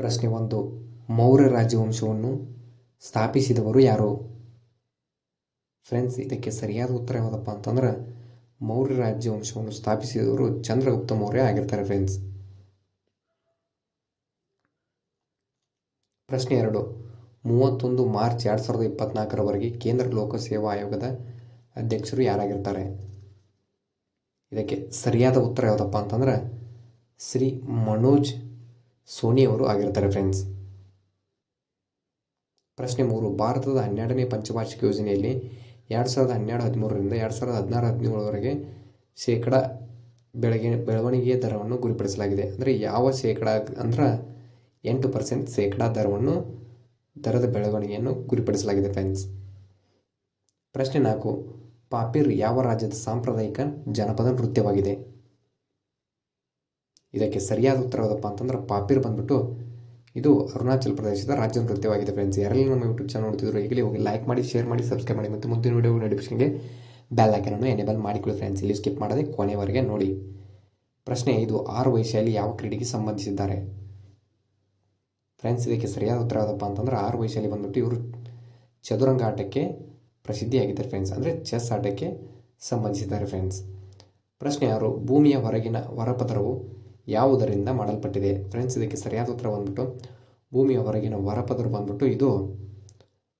ಪ್ರಶ್ನೆ 1. ಮೌರ್ಯ ರಾಜವಂಶವನ್ನು ಸ್ಥಾಪಿಸಿದವರು ಯಾರು? ಫ್ರೆಂಡ್ಸ್, ಇದಕ್ಕೆ ಸರಿಯಾದ ಉತ್ತರ ಯಾವುದಪ್ಪ ಅಂತಂದ್ರೆ ಮೌರ್ಯ ರಾಜ್ಯವಂಶವನ್ನು ಸ್ಥಾಪಿಸಿದವರು ಚಂದ್ರಗುಪ್ತ ಮೌರ್ಯ ಆಗಿರ್ತಾರೆ ಫ್ರೆಂಡ್ಸ್. ಪ್ರಶ್ನೆ 2. 31 ಮಾರ್ಚ್ 2024ರವರೆಗೆ ಕೇಂದ್ರ ಲೋಕಸೇವಾ ಆಯೋಗದ ಅಧ್ಯಕ್ಷರು ಯಾರಾಗಿರ್ತಾರೆ? ಇದಕ್ಕೆ ಸರಿಯಾದ ಉತ್ತರ ಯಾವುದಪ್ಪ ಅಂತಂದ್ರೆ ಶ್ರೀ ಮನೋಜ್ ಸೋನಿ ಅವರು ಆಗಿರ್ತಾರೆ ಫ್ರೆಂಡ್ಸ್. ಪ್ರಶ್ನೆ 3. ಭಾರತದ 12ನೇ ಪಂಚವಾರ್ಷಿಕ ಯೋಜನೆಯಲ್ಲಿ 2012-13ರಿಂದ 2016-17ರವರೆಗೆ ಶೇಕಡ ಬೆಳವಣಿಗೆಯ ದರವನ್ನು ಗುರಿಪಡಿಸಲಾಗಿದೆ. ಅಂದರೆ ಯಾವ ಶೇಕಡ ಅಂದ್ರೆ 8% ಶೇಕಡಾ ದರದ ಬೆಳವಣಿಗೆಯನ್ನು ಗುರಿಪಡಿಸಲಾಗಿದೆ ಫ್ರೆಂಡ್ಸ್. ಪ್ರಶ್ನೆ 4. ಪಾಪಿರ್ ಯಾವ ರಾಜ್ಯದ ಸಾಂಪ್ರದಾಯಿಕ ಜನಪದ ನೃತ್ಯವಾಗಿದೆ? ಇದಕ್ಕೆ ಸರಿಯಾದ ಉತ್ತರ ಯಾವುದಪ್ಪ ಅಂತಂದ್ರೆ ಪಾಪಿರ್ ಬಂದ್ಬಿಟ್ಟು ಇದು ಅರುಣಾಚಲ ಪ್ರದೇಶದ ರಾಜ್ಯ ನೃತ್ಯವಾಗಿದೆ ಫ್ರೆಂಡ್ಸ್. ಯಾರೆಲ್ಲ ನಮ್ಮ ಯೂಟ್ಯೂಬ್ ಚಾನಲ್ ನೋಡ್ತಿದ್ರು ಈಗಲೇ ಹೋಗಿ ಲೈಕ್ ಮಾಡಿ, ಶೇರ್ ಮಾಡಿ, ಸಬ್ಸ್ಕ್ರೈಬ್ ಮಾಡಿ ಮತ್ತು ಮುಂದಿನ ವಿಡಿಯೋ ನೋಟಿಫಿಕೇಷನ್ಗೆ ಬೆಲ್ ಐಕಾನ್ ಎನೇಬಲ್ ಮಾಡಿಕೊಳ್ಳಿ ಫ್ರೆಂಡ್ಸ್. ಇಲ್ಲಿ ಸ್ಕಿಪ್ ಮಾಡದೆ ಕೊನೆಯವರೆಗೆ ನೋಡಿ. ಪ್ರಶ್ನೆ 5. ಆರು ವೈಶಾಲಿ ಯಾವ ಕ್ರೀಡೆಗೆ ಸಂಬಂಧಿಸಿದ್ದಾರೆ? ಫ್ರೆಂಡ್ಸ್, ಇದಕ್ಕೆ ಸರಿಯಾದ ಉತ್ತರ ಯಾವುದಪ್ಪ ಅಂತಂದ್ರೆ ಆರು ವೈಶಾಲಿ ಬಂದ್ಬಿಟ್ಟು ಇವರು ಚದುರಂಗ ಆಟಕ್ಕೆ ಪ್ರಸಿದ್ಧಿಯಾಗಿದ್ದಾರೆ ಫ್ರೆಂಡ್ಸ್. ಅಂದರೆ ಚೆಸ್ ಆಟಕ್ಕೆ ಸಂಬಂಧಿಸಿದ್ದಾರೆ ಫ್ರೆಂಡ್ಸ್. ಪ್ರಶ್ನೆ 6. ಭೂಮಿಯ ಹೊರಗಿನ ಹೊರಪದರವು ಯಾವುದರಿಂದ ಮಾಡಲ್ಪಟ್ಟಿದೆ? ಫ್ರೆಂಡ್ಸ್, ಇದಕ್ಕೆ ಸರಿಯಾದ ಉತ್ತರ ಬಂದ್ಬಿಟ್ಟು ಭೂಮಿಯ ಹೊರಗಿನ ಹೊರಪದರು ಬಂದ್ಬಿಟ್ಟು ಇದು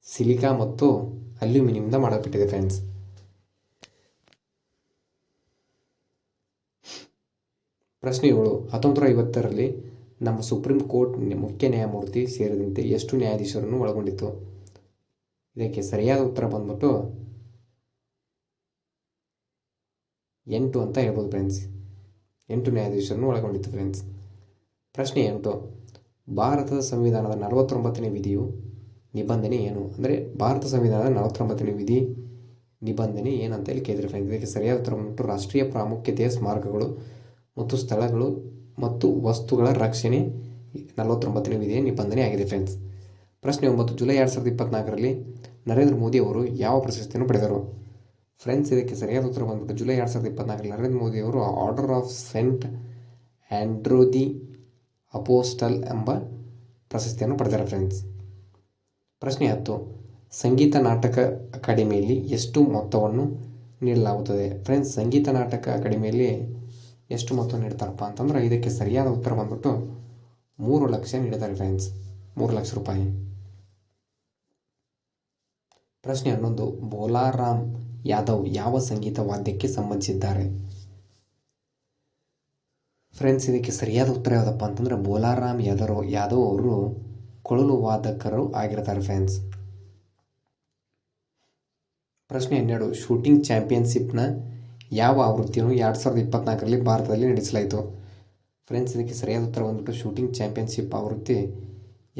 ಸಿಲಿಕಾ ಮತ್ತು ಅಲ್ಯೂಮಿನಿಯಂನಿಂದ ಮಾಡಲ್ಪಟ್ಟಿದೆ ಫ್ರೆಂಡ್ಸ್. ಪ್ರಶ್ನೆ 7. 1950ರಲ್ಲಿ ನಮ್ಮ ಸುಪ್ರೀಂ ಕೋರ್ಟ್ ಮುಖ್ಯ ನ್ಯಾಯಮೂರ್ತಿ ಸೇರಿದಂತೆ ಎಷ್ಟು ನ್ಯಾಯಾಧೀಶರನ್ನು ಒಳಗೊಂಡಿತ್ತು? ಇದಕ್ಕೆ ಸರಿಯಾದ ಉತ್ತರ ಬಂದ್ಬಿಟ್ಟು 8 ಅಂತ ಹೇಳ್ಬೋದು ಫ್ರೆಂಡ್ಸ್. 8 ನ್ಯಾಯಾಧೀಶರನ್ನು ಒಳಗೊಂಡಿತ್ತು ಫ್ರೆಂಡ್ಸ್. ಪ್ರಶ್ನೆ 8. ಭಾರತದ ಸಂವಿಧಾನದ 49ನೇ ವಿಧಿಯು ನಿಬಂಧನೆ ಏನು? ಅಂದರೆ ಭಾರತ ಸಂವಿಧಾನದ 49ನೇ ವಿಧಿ ನಿಬಂಧನೆ ಏನಂತ ಇಲ್ಲಿ ಕೇಳಿದ್ರೆ ಫ್ರೆಂಡ್ಸ್. ಇದಕ್ಕೆ ಸರಿಯಾದ ಉತ್ತರ ಬಂದ್ಬಿಟ್ಟು ರಾಷ್ಟ್ರೀಯ ಪ್ರಾಮುಖ್ಯತೆಯ ಸ್ಮಾರಕಗಳು ಮತ್ತು ಸ್ಥಳಗಳು ಮತ್ತು ವಸ್ತುಗಳ ರಕ್ಷಣೆ 49ನೇ ವಿಧಿಯ ನಿಬಂಧನೆ ಆಗಿದೆ ಫ್ರೆಂಡ್ಸ್. ಪ್ರಶ್ನೆ 9. ಜುಲೈ 2024ರಲ್ಲಿ ನರೇಂದ್ರ ಮೋದಿ ಅವರು ಯಾವ ಪ್ರಶಸ್ತಿಯನ್ನು ಪಡೆದರು? ಫ್ರೆಂಡ್ಸ್, ಇದಕ್ಕೆ ಸರಿಯಾದ ಉತ್ತರ ಬಂದ್ಬಿಟ್ಟು ಜುಲೈ 2024ರಲ್ಲಿ ನರೇಂದ್ರ ಮೋದಿ ಅವರು Order of Saint Andrew the Apostle ಎಂಬ ಪ್ರಶಸ್ತಿಯನ್ನು ಪಡೆದರು ಫ್ರೆಂಡ್ಸ್. ಪ್ರಶ್ನೆ 10. ಸಂಗೀತ ನಾಟಕ ಅಕಾಡೆಮಿಯಲ್ಲಿ ಎಷ್ಟು ಮೊತ್ತವನ್ನು ನೀಡಲಾಗುತ್ತದೆ? ಫ್ರೆಂಡ್ಸ್, ಸಂಗೀತ ನಾಟಕ ಅಕಾಡೆಮಿಯಲ್ಲಿ ಎಷ್ಟು ಮೊತ್ತ ನೀಡ್ತಾರಪ್ಪ ಅಂತಂದ್ರೆ ಇದಕ್ಕೆ ಸರಿಯಾದ ಉತ್ತರ ಬಂದ್ಬಿಟ್ಟು 3 ಲಕ್ಷ ನೀಡಿದ್ದಾರೆ ಫ್ರೆಂಡ್ಸ್. 3 ಲಕ್ಷ ರೂಪಾಯಿ. ಪ್ರಶ್ನೆ 11. ಬೋಲಾರಾಮ್ ಯಾದವ್ ಯಾವ ಸಂಗೀತ ವಾದ್ಯಕ್ಕೆ ಸಂಬಂಧಿಸಿದ್ದಾರೆ? ಫ್ರೆಂಡ್ಸ್, ಇದಕ್ಕೆ ಸರಿಯಾದ ಉತ್ತರ ಯಾವುದಪ್ಪ ಅಂತಂದ್ರೆ ಬೋಲಾರಾಮ್ ಯಾದವ್ ಅವರು ಕೊಳಲು ವಾದಕರು ಆಗಿರ್ತಾರೆ ಫ್ರೆಂಡ್ಸ್. ಪ್ರಶ್ನೆ 12. ಶೂಟಿಂಗ್ ಚಾಂಪಿಯನ್ಶಿಪ್ನ ಯಾವ ಆವೃತ್ತಿಯನ್ನು 2024ರಲ್ಲಿ ಭಾರತದಲ್ಲಿ ನಡೆಸಲಾಯಿತು? ಫ್ರೆಂಡ್ಸ್, ಇದಕ್ಕೆ ಸರಿಯಾದ ಉತ್ತರ ಬಂದ್ಬಿಟ್ಟು ಶೂಟಿಂಗ್ ಚಾಂಪಿಯನ್ಶಿಪ್ ಆವೃತ್ತಿ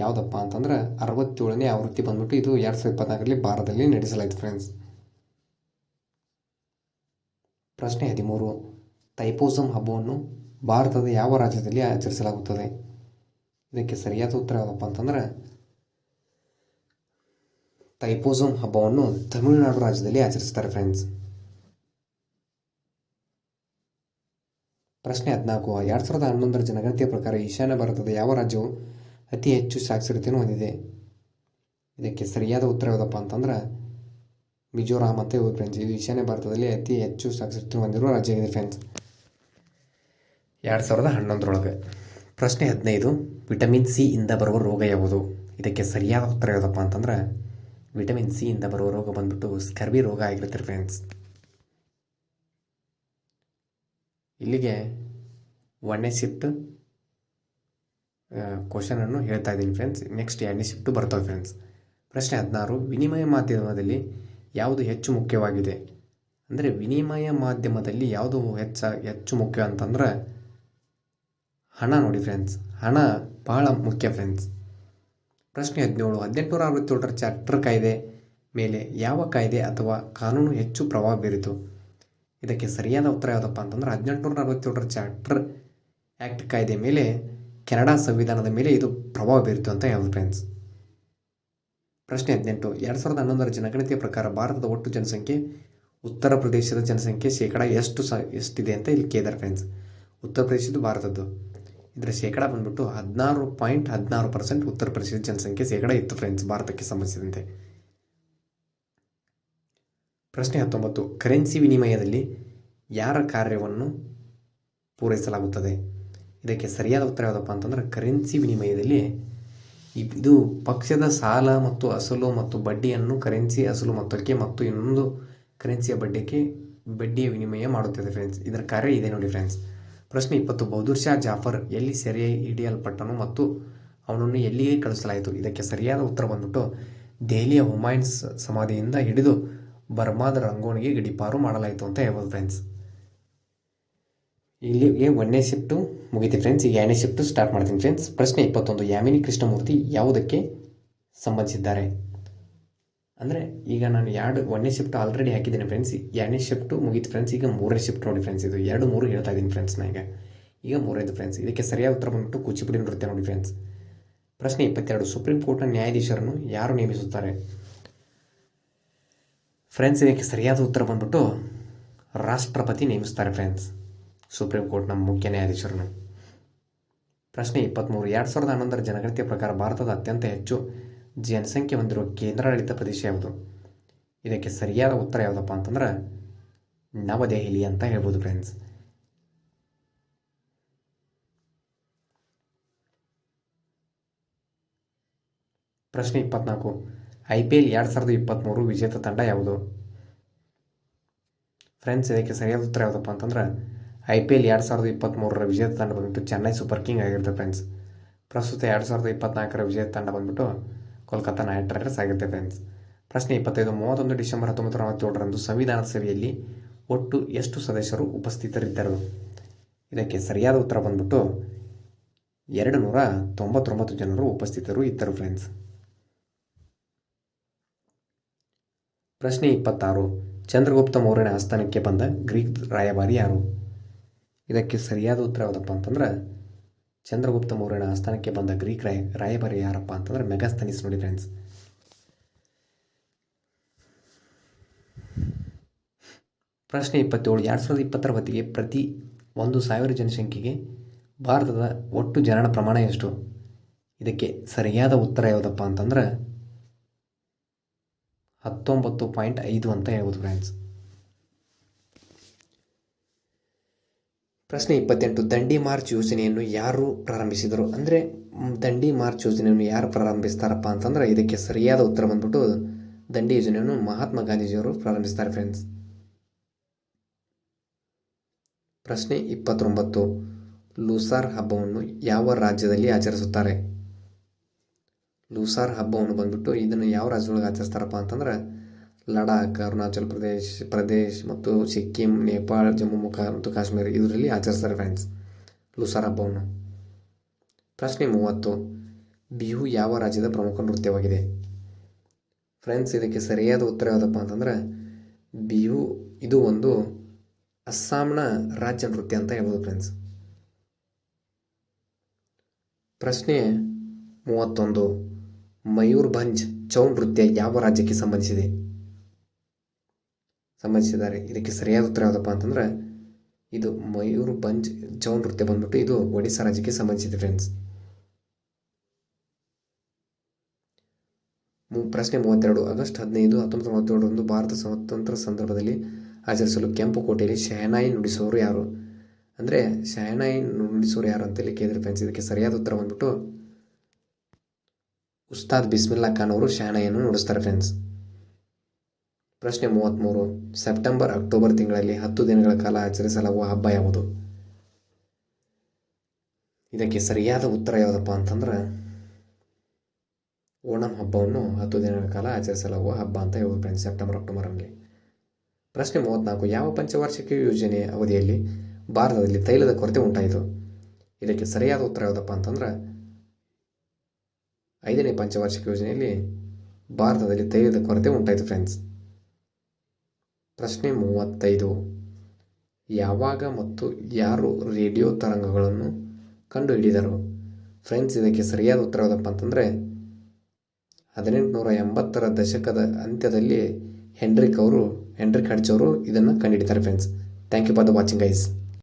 ಯಾವುದಪ್ಪ ಅಂತಂದ್ರೆ 67ನೇ ಆವೃತ್ತಿ ಬಂದ್ಬಿಟ್ಟು ಇದು 2024ರಲ್ಲಿ ಭಾರತದಲ್ಲಿ ನಡೆಸಲಾಯಿತು ಫ್ರೆಂಡ್ಸ್. ಪ್ರಶ್ನೆ 13. ಥೈಪೋಸಮ್ ಹಬ್ಬವನ್ನು ಭಾರತದ ಯಾವ ರಾಜ್ಯದಲ್ಲಿ ಆಚರಿಸಲಾಗುತ್ತದೆ? ಇದಕ್ಕೆ ಸರಿಯಾದ ಉತ್ತರ ಯಾವುದಪ್ಪ ಅಂತಂದ್ರೆ ಥೈಪೋಸಮ್ ಹಬ್ಬವನ್ನು ತಮಿಳುನಾಡು ರಾಜ್ಯದಲ್ಲಿ ಆಚರಿಸ್ತಾರೆ ಫ್ರೆಂಡ್ಸ್. ಪ್ರಶ್ನೆ 14. 2011ರ ಜನಗಣತಿಯ ಪ್ರಕಾರ ಈಶಾನ್ಯ ಭಾರತದ ಯಾವ ರಾಜ್ಯವು ಅತಿ ಹೆಚ್ಚು ಸಾಕ್ಷರತೆಯನ್ನು ಹೊಂದಿದೆ? ಇದಕ್ಕೆ ಸರಿಯಾದ ಉತ್ತರ ಯಾವುದಪ್ಪ ಅಂತಂದ್ರೆ ಮಿಜೋರಾಂ ಅಂತ ಹೇಳಿ ಫ್ರೆಂಡ್ಸ್. ಇದು ಈಶಾನ್ಯ ಭಾರತದಲ್ಲಿ ಅತಿ ಹೆಚ್ಚು ಸಾಕ್ಷರತೆಯನ್ನು ಹೊಂದಿರುವ ರಾಜ್ಯ ಆಗಿದೆ ಫ್ರೆಂಡ್ಸ್ 2011ರೊಳಗೆ. ಪ್ರಶ್ನೆ 15. ವಿಟಮಿನ್ ಸಿ ಇಂದ ಬರುವ ರೋಗ ಯಾವುದು? ಇದಕ್ಕೆ ಸರಿಯಾದ ಉತ್ತರ ಯಾವುದಪ್ಪ ಅಂತಂದ್ರೆ ವಿಟಮಿನ್ ಸಿ ಇಂದ ಬರುವ ರೋಗ ಬಂದ್ಬಿಟ್ಟು ಸ್ಕರ್ವಿ ರೋಗ ಆಗಿರುತ್ತೆ ಫ್ರೆಂಡ್ಸ್. ಇಲ್ಲಿಗೆ 1ನೇ ಶಿಫ್ಟ್ ಕ್ವಶನನ್ನು ಹೇಳ್ತಾ ಇದ್ದೀನಿ ಫ್ರೆಂಡ್ಸ್. ನೆಕ್ಸ್ಟ್ 2ನೇ ಶಿಫ್ಟು ಬರ್ತವೆ ಫ್ರೆಂಡ್ಸ್. ಪ್ರಶ್ನೆ 16. ವಿನಿಮಯ ಮಾಧ್ಯಮದಲ್ಲಿ ಯಾವುದು ಹೆಚ್ಚು ಮುಖ್ಯವಾಗಿದೆ? ಅಂದರೆ ವಿನಿಮಯ ಮಾಧ್ಯಮದಲ್ಲಿ ಯಾವುದು ಹೆಚ್ಚು ಮುಖ್ಯ ಅಂತಂದ್ರೆ ಹಣ ನೋಡಿ ಫ್ರೆಂಡ್ಸ್. ಹಣ ಬಹಳ ಮುಖ್ಯ ಫ್ರೆಂಡ್ಸ್. ಪ್ರಶ್ನೆ 17. 1867ರ ಚಾರ್ಟರ್ ಕಾಯ್ದೆ ಮೇಲೆ ಯಾವ ಕಾಯ್ದೆ ಅಥವಾ ಕಾನೂನು ಹೆಚ್ಚು ಪ್ರಭಾವ ಬೀರಿತು? ಇದಕ್ಕೆ ಸರಿಯಾದ ಉತ್ತರ ಯಾವುದಪ್ಪ ಅಂತಂದ್ರೆ 1867ರ ಚಾರ್ಟರ್ ಆ್ಯಕ್ಟ್ ಕಾಯ್ದೆ ಮೇಲೆ ಕೆನಡಾ ಸಂವಿಧಾನದ ಮೇಲೆ ಇದು ಪ್ರಭಾವ ಬೀರಿತು ಅಂತ ಹೇಳೋದು ಫ್ರೆಂಡ್ಸ್. ಪ್ರಶ್ನೆ 18. 2011ರ ಜನಗಣತಿಯ ಪ್ರಕಾರ ಭಾರತದ ಒಟ್ಟು ಜನಸಂಖ್ಯೆ ಉತ್ತರ ಪ್ರದೇಶದ ಜನಸಂಖ್ಯೆ ಶೇಕಡ ಎಷ್ಟಿದೆ ಅಂತ ಇಲ್ಲಿ ಕೇಳಿದ್ದಾರೆ ಫ್ರೆಂಡ್ಸ್. ಉತ್ತರ ಪ್ರದೇಶದ್ದು ಭಾರತದ್ದು ಇದರ ಶೇಕಡ ಬಂದ್ಬಿಟ್ಟು 16.16% ಉತ್ತರ ಪ್ರದೇಶದ ಜನಸಂಖ್ಯೆ ಶೇಕಡ ಇತ್ತು ಫ್ರೆಂಡ್ಸ್ ಭಾರತಕ್ಕೆ ಸಂಬಂಧಿಸಿದಂತೆ. ಪ್ರಶ್ನೆ 19. ಕರೆನ್ಸಿ ವಿನಿಮಯದಲ್ಲಿ ಯಾರ ಕಾರ್ಯವನ್ನು ಪೂರೈಸಲಾಗುತ್ತದೆ? ಇದಕ್ಕೆ ಸರಿಯಾದ ಉತ್ತರ ಯಾವುದಪ್ಪ ಅಂತಂದ್ರೆ ಕರೆನ್ಸಿ ವಿನಿಮಯದಲ್ಲಿ ಇದು ಪಕ್ಷದ ಸಾಲ ಮತ್ತು ಅಸಲು ಮತ್ತು ಬಡ್ಡಿಯನ್ನು ಕರೆನ್ಸಿ ಅಸಲು ಮೊತ್ತಕ್ಕೆ ಮತ್ತು ಇನ್ನೊಂದು ಕರೆನ್ಸಿಯ ಬಡ್ಡಿಯ ವಿನಿಮಯ ಮಾಡುತ್ತದೆ ಫ್ರೆಂಡ್ಸ್. ಇದರ ಕಾರ್ಯ ಇದೆ ನೋಡಿ ಫ್ರೆಂಡ್ಸ್. ಪ್ರಶ್ನೆ 20. ಬಹದ್ದೂರ್ ಶಾ ಜಾಫರ್ ಎಲ್ಲಿ ಸೆರೆ ಹಿಡಿಯಲ್ಪಟ್ಟನು ಮತ್ತು ಅವನನ್ನು ಎಲ್ಲಿಗೆ ಕಳಿಸಲಾಯಿತು? ಇದಕ್ಕೆ ಸರಿಯಾದ ಉತ್ತರ ಬಂದ್ಬಿಟ್ಟು ದೆಹಲಿಯ ಹುಮಾಯೂನ್ಸ್ ಸಮಾಧಿಯಿಂದ ಹಿಡಿದು ಬರ್ಮಾದ ರಂಗೋನಿಗೆ ಗಡೀಪಾರು ಮಾಡಲಾಯಿತು ಅಂತ ಹೇಳ್ಬೋದು ಫ್ರೆಂಡ್ಸ್. ಇಲ್ಲಿಗೆ 1ನೇ ಶಿಫ್ಟು ಮುಗಿತು ಫ್ರೆಂಡ್ಸ್. ಈಗ 2ನೇ ಶಿಫ್ಟು ಸ್ಟಾರ್ಟ್ ಮಾಡ್ತೀನಿ ಫ್ರೆಂಡ್ಸ್. ಪ್ರಶ್ನೆ 21. ಯಾಮಿನಿ ಕೃಷ್ಣಮೂರ್ತಿ ಯಾವುದಕ್ಕೆ ಸಂಬಂಧಿಸಿದ್ದಾರೆ? ಅಂದರೆ ಈಗ ನಾನು 1ನೇ ಶಿಫ್ಟ್ ಆಲ್ರೆಡಿ ಹಾಕಿದ್ದೀನಿ ಫ್ರೆಂಡ್ಸ್. 2ನೇ ಶಿಫ್ಟು ಮುಗೀತು ಫ್ರೆಂಡ್ಸ್. ಈಗ 3ನೇ ಶಿಫ್ಟ್ ನೋಡಿ ಫ್ರೆಂಡ್ಸ್. ಇದು 2, 3 ಹೇಳ್ತಾ ಇದ್ದೀನಿ ಫ್ರೆಂಡ್ಸ್. ಈಗ 3ನೇದು ಫ್ರೆಂಡ್ಸ್. ಇದಕ್ಕೆ ಸರಿಯಾದ ಉತ್ತರ ಬಂದ್ಬಿಟ್ಟು ಕೂಚಿಪುಡಿ ನೃತ್ಯ ನೋಡಿ ಫ್ರೆಂಡ್ಸ್. ಪ್ರಶ್ನೆ 22. ಸುಪ್ರೀಂ ಕೋರ್ಟ್ನ ನ್ಯಾಯಾಧೀಶರನ್ನು ಯಾರು ನೇಮಿಸುತ್ತಾರೆ? ಫ್ರೆಂಡ್ಸ್ ಇದಕ್ಕೆ ಸರಿಯಾದ ಉತ್ತರ ಬಂದ್ಬಿಟ್ಟು ರಾಷ್ಟ್ರಪತಿ ನೇಮಿಸ್ತಾರೆ ಫ್ರೆಂಡ್ಸ್, ಸುಪ್ರೀಂ ಕೋರ್ಟ್ನ ಮುಖ್ಯ ನ್ಯಾಯಾಧೀಶರನ್ನು. ಪ್ರಶ್ನೆ 23. 2011 ಜನಗಣತಿಯ ಪ್ರಕಾರ ಭಾರತದ ಅತ್ಯಂತ ಹೆಚ್ಚು ಜನಸಂಖ್ಯೆ ಹೊಂದಿರುವ ಕೇಂದ್ರಾಡಳಿತ ಪ್ರದೇಶ ಯಾವುದು? ಇದಕ್ಕೆ ಸರಿಯಾದ ಉತ್ತರ ಯಾವುದಪ್ಪ ಅಂತಂದ್ರೆ ನವದೆಹಲಿ ಅಂತ ಹೇಳ್ಬೋದು ಫ್ರೆಂಡ್ಸ್. ಪ್ರಶ್ನೆ 24. IPL 2023 ವಿಜೇತ ತಂಡ ಯಾವುದು? ಫ್ರೆಂಡ್ಸ್ ಇದಕ್ಕೆ ಸರಿಯಾದ ಉತ್ತರ ಯಾವುದಪ್ಪ ಅಂತಂದ್ರೆ IPL 2023 ವಿಜೇತ ತಂಡ ಬಂದ್ಬಿಟ್ಟು ಚೆನ್ನೈ ಸೂಪರ್ ಕಿಂಗ್ ಆಗಿರುತ್ತೆ ಫ್ರೆಂಡ್ಸ್. ಪ್ರಸ್ತುತ 2024 ವಿಜೇತ ತಂಡ ಬಂದ್ಬಿಟ್ಟು ಕೋಲ್ಕತ್ತಾ ನೈಟ್ ರೈಡರ್ಸ್ ಆಗಿರುತ್ತೆ ಫ್ರೆಂಡ್ಸ್. ಪ್ರಶ್ನೆ 25. 31 ಡಿಸೆಂಬರ್ 1947 ಸಂವಿಧಾನದ ಸಭೆಯಲ್ಲಿ ಒಟ್ಟು ಎಷ್ಟು ಸದಸ್ಯರು ಉಪಸ್ಥಿತರಿದ್ದರು? ಇದಕ್ಕೆ ಸರಿಯಾದ ಉತ್ತರ ಬಂದ್ಬಿಟ್ಟು 299 ಜನರು ಉಪಸ್ಥಿತರು ಇದ್ದರು ಫ್ರೆಂಡ್ಸ್. ಪ್ರಶ್ನೆ 26. ಚಂದ್ರಗುಪ್ತ ಮೌರ್ಯನ ಆಸ್ಥಾನಕ್ಕೆ ಬಂದ ಗ್ರೀಕ್ ರಾಯಭಾರಿ ಯಾರು? ಇದಕ್ಕೆ ಸರಿಯಾದ ಉತ್ತರ ಯಾವುದಪ್ಪ ಅಂತಂದ್ರೆ ಚಂದ್ರಗುಪ್ತ ಮೌರ್ಯನ ಆಸ್ಥಾನಕ್ಕೆ ಬಂದ ಗ್ರೀಕ್ ರಾಯಭಾರಿ ಯಾರಪ್ಪ ಅಂತಂದ್ರೆ ಮೆಗಾಸ್ತನೀಸ್ ನೋಡಿ ಫ್ರೆಂಡ್ಸ್. ಪ್ರಶ್ನೆ 27. 2020 ಹೊತ್ತಿಗೆ ಪ್ರತಿ 1,000 ಜನಸಂಖ್ಯೆಗೆ ಭಾರತದ ಒಟ್ಟು ಜನನ ಪ್ರಮಾಣ ಎಷ್ಟು? ಇದಕ್ಕೆ ಸರಿಯಾದ ಉತ್ತರ ಯಾವುದಪ್ಪ ಅಂತಂದ್ರೆ 19.5 ಅಂತ ಹೇಳ್ಬೋದು ಫ್ರೆಂಡ್ಸ್. ಪ್ರಶ್ನೆ 28. ದಂಡಿ ಮಾರ್ಚ್ ಯೋಜನೆಯನ್ನು ಯಾರು ಪ್ರಾರಂಭಿಸಿದರು? ಅಂದರೆ ದಂಡಿ ಮಾರ್ಚ್ ಯೋಜನೆಯನ್ನು ಯಾರು ಪ್ರಾರಂಭಿಸ್ತಾರಪ್ಪ ಅಂತಂದ್ರೆ ಇದಕ್ಕೆ ಸರಿಯಾದ ಉತ್ತರ ಬಂದ್ಬಿಟ್ಟು ದಂಡಿ ಯೋಜನೆಯನ್ನು ಮಹಾತ್ಮ ಗಾಂಧೀಜಿಯವರು ಪ್ರಾರಂಭಿಸ್ತಾರೆ ಫ್ರೆಂಡ್ಸ್. ಪ್ರಶ್ನೆ 29. ಲೂಸಾರ್ ಹಬ್ಬವನ್ನು ಯಾವ ರಾಜ್ಯದಲ್ಲಿ ಆಚರಿಸುತ್ತಾರೆ? ಲೂಸಾರ್ ಹಬ್ಬವನ್ನು ಬಂದ್ಬಿಟ್ಟು ಇದನ್ನು ಯಾವ ರಾಜ್ಯದೊಳಗೆ ಆಚರಿಸ್ತಾರಪ್ಪ ಅಂತಂದ್ರೆ ಲಡಾಖ್, ಅರುಣಾಚಲ್ ಪ್ರದೇಶ್ ಮತ್ತು ಸಿಕ್ಕಿಂ, ನೇಪಾಳ, ಜಮ್ಮು ಮತ್ತು ಕಾಶ್ಮೀರ ಇದರಲ್ಲಿ ಆಚರಿಸ್ತಾರೆ ಫ್ರೆಂಡ್ಸ್ ಲೂಸಾರ್ ಹಬ್ಬವನ್ನು. ಪ್ರಶ್ನೆ 30. ಬಿಹು ಯಾವ ರಾಜ್ಯದ ಪ್ರಮುಖ ನೃತ್ಯವಾಗಿದೆ? ಫ್ರೆಂಡ್ಸ್ ಇದಕ್ಕೆ ಸರಿಯಾದ ಉತ್ತರ ಯಾವುದಪ್ಪ ಅಂತಂದ್ರೆ ಬಿಹು ಇದು ಒಂದು ಅಸ್ಸಾಂನ ರಾಜ್ಯ ನೃತ್ಯ ಅಂತ ಹೇಳ್ಬೋದು ಫ್ರೆಂಡ್ಸ್. ಪ್ರಶ್ನೆ 31. ಮಯೂರ್ಭಂಜ್ ಛೌ ನೃತ್ಯ ಯಾವ ರಾಜ್ಯಕ್ಕೆ ಸಂಬಂಧಿಸಿದ್ದಾರೆ? ಇದಕ್ಕೆ ಸರಿಯಾದ ಉತ್ತರ ಯಾವುದಪ್ಪ ಅಂತಂದ್ರೆ ಇದು ಮಯೂರ್ಭಂಜ್ ಛೌ ನೃತ್ಯ ಬಂದ್ಬಿಟ್ಟು ಇದು ಒಡಿಶಾ ರಾಜ್ಯಕ್ಕೆ ಸಂಬಂಧಿಸಿದೆ ಫ್ರೆಂಡ್ಸ್. ಪ್ರಶ್ನೆ 32. ಆಗಸ್ಟ್ 15, 1947 ಭಾರತ ಸ್ವಾತಂತ್ರ್ಯ ಸಂದರ್ಭದಲ್ಲಿ ಆಚರಿಸಲು ಕೆಂಪು ಕೋಟೆಯಲ್ಲಿ ಶಹನಾಯಿ ನುಡಿಸುವವರು ಯಾರು? ಅಂದರೆ ಶಹನಾಯಿ ನುಡಿಸುವವರು ಯಾರು ಅಂತೇಳಿ ಕೇಳಿದ್ರೆ ಫ್ರೆಂಡ್ಸ್ ಇದಕ್ಕೆ ಸರಿಯಾದ ಉತ್ತರ ಬಂದ್ಬಿಟ್ಟು ಉಸ್ತಾದ್ ಬಿಸ್ಮಿಲ್ಲಾ ಖಾನ್ ಅವರು ಶಹನಾಯಿಯನ್ನು ನುಡಿಸ್ತಾರೆ ಫ್ರೆಂಡ್ಸ್. ಪ್ರಶ್ನೆ 33. ಸೆಪ್ಟೆಂಬರ್ ಅಕ್ಟೋಬರ್ ತಿಂಗಳಲ್ಲಿ 10 ದಿನಗಳ ಕಾಲ ಆಚರಿಸಲಾಗುವ ಹಬ್ಬ ಯಾವುದು? ಇದಕ್ಕೆ ಸರಿಯಾದ ಉತ್ತರ ಯಾವುದಪ್ಪ ಅಂತಂದ್ರೆ ಓಣಂ ಹಬ್ಬವನ್ನು 10 ದಿನಗಳ ಕಾಲ ಆಚರಿಸಲಾಗುವ ಹಬ್ಬ ಅಂತ ಹೇಳ್ಬೋದು ಫ್ರೆಂಡ್ಸ್ ಸೆಪ್ಟೆಂಬರ್ ಅಕ್ಟೋಬರಲ್ಲಿ. ಪ್ರಶ್ನೆ 34. ಯಾವ ಪಂಚವಾರ್ಷಿಕ ಯೋಜನೆಯ ಅವಧಿಯಲ್ಲಿ ಭಾರತದಲ್ಲಿ ತೈಲದ ಕೊರತೆ ಉಂಟಾಯಿತು? ಇದಕ್ಕೆ ಸರಿಯಾದ ಉತ್ತರ ಯಾವುದಪ್ಪ ಅಂತಂದ್ರೆ 5ನೇ ಪಂಚವಾರ್ಷಿಕ ಯೋಜನೆಯಲ್ಲಿ ಭಾರತದಲ್ಲಿ ತೈಲದ ಕೊರತೆ ಉಂಟಾಯಿತು ಫ್ರೆಂಡ್ಸ್. ಪ್ರಶ್ನೆ 35. ಯಾವಾಗ ಮತ್ತು ಯಾರು ರೇಡಿಯೋ ತರಂಗಗಳನ್ನು ಕಂಡುಹಿಡಿದರು? ಫ್ರೆಂಡ್ಸ್ ಇದಕ್ಕೆ ಸರಿಯಾದ ಉತ್ತರ ಯಾವುದಪ್ಪ ಅಂತಂದರೆ 1880ರ ದಶಕದ ಅಂತ್ಯದಲ್ಲಿ ಹೆನ್ರಿಕ್ ಹಡ್ಜ್ ಅವರು ಇದನ್ನು ಕಂಡುಹಿಡಿತಾರೆ friends. Thank you for the watching guys.